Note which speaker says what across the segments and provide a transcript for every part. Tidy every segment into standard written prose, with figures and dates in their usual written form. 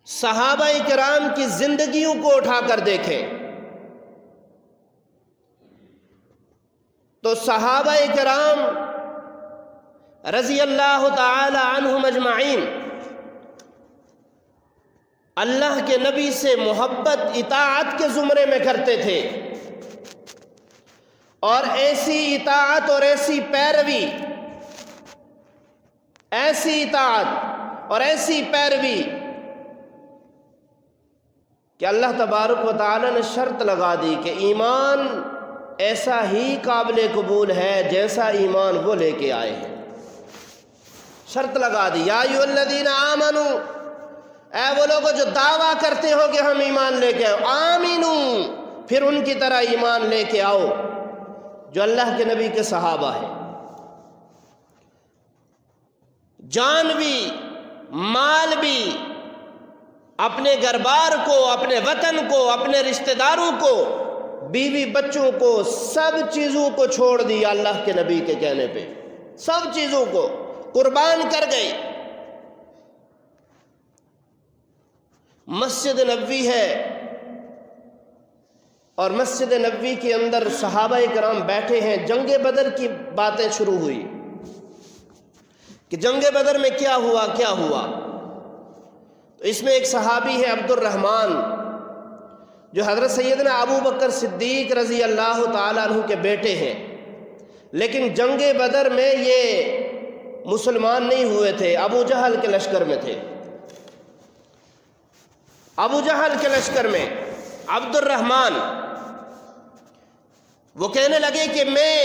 Speaker 1: صحابہ کرام کی زندگیوں کو اٹھا کر دیکھیں تو صحابہ کرام رضی اللہ تعالی عنہم اجمعین اللہ کے نبی سے محبت اطاعت کے زمرے میں کرتے تھے، اور ایسی اطاعت اور ایسی پیروی، ایسی اطاعت اور ایسی پیروی کہ اللہ تبارک و تعالی نے شرط لگا دی کہ ایمان ایسا ہی قابل قبول ہے جیسا ایمان وہ لے کے آئے ہیں۔ شرط لگا دی، یا ایھا الذین آمنو، اے وہ لوگوں جو دعویٰ کرتے ہو کہ ہم ایمان لے کے آؤ، آمینو، پھر ان کی طرح ایمان لے کے آؤ جو اللہ کے نبی کے صحابہ ہیں۔ جان بھی، مال بھی، اپنے گھر بار کو، اپنے وطن کو، اپنے رشتہ داروں کو، بیوی بچوں کو، سب چیزوں کو چھوڑ دیا اللہ کے نبی کے کہنے پہ، سب چیزوں کو قربان کر گئے۔ مسجد نبوی ہے اور مسجد نبوی کے اندر صحابہ کرام بیٹھے ہیں، جنگ بدر کی باتیں شروع ہوئی کہ جنگ بدر میں کیا ہوا کیا ہوا۔ تو اس میں ایک صحابی ہے عبد الرحمن، جو حضرت سیدنا ابو بکر صدیق رضی اللہ تعالیٰ عنہ کے بیٹے ہیں، لیکن جنگ بدر میں یہ مسلمان نہیں ہوئے تھے، ابو جہل کے لشکر میں تھے۔ ابو جہل کے لشکر میں عبد الرحمن وہ کہنے لگے کہ میں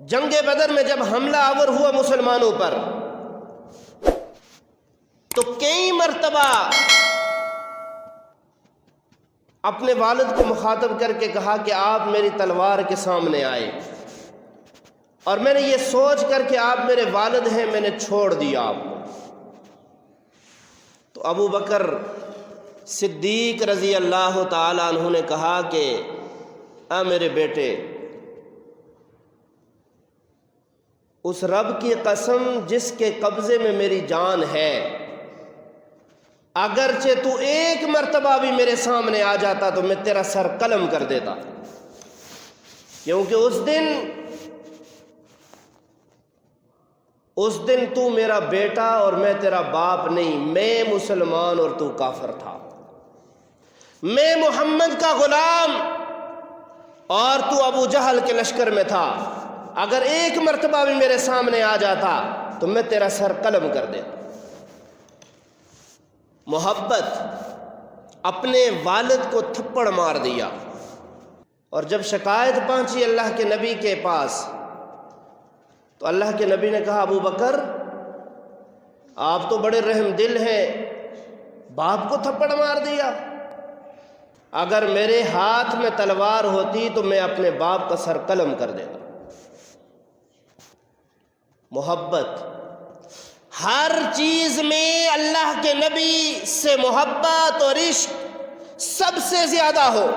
Speaker 1: جنگ بدر میں جب حملہ آور ہوا مسلمانوں پر تو کئی مرتبہ اپنے والد کو مخاطب کر کے کہا کہ آپ میری تلوار کے سامنے آئے، اور میں نے یہ سوچ کر کہ آپ میرے والد ہیں میں نے چھوڑ دیا آپ کو۔ تو ابو بکر صدیق رضی اللہ تعالیٰ عنہ نے کہا کہ اے میرے بیٹے، اس رب کی قسم جس کے قبضے میں میری جان ہے، اگرچہ تو ایک مرتبہ بھی میرے سامنے آ جاتا تو میں تیرا سر قلم کر دیتا، کیونکہ اس دن تو میرا بیٹا اور میں تیرا باپ نہیں، میں مسلمان اور تو کافر تھا، میں محمد کا غلام اور تو ابو جہل کے لشکر میں تھا، اگر ایک مرتبہ بھی میرے سامنے آ جاتا تو میں تیرا سر قلم کر دیتا۔ محبت، اپنے والد کو تھپڑ مار دیا، اور جب شکایت پہنچی اللہ کے نبی کے پاس تو اللہ کے نبی نے کہا ابو بکر آپ تو بڑے رحم دل ہیں، باپ کو تھپڑ مار دیا، اگر میرے ہاتھ میں تلوار ہوتی تو میں اپنے باپ کا سر قلم کر دیتا۔ محبت، ہر چیز میں اللہ کے نبی سے محبت اور عشق سب سے زیادہ ہو۔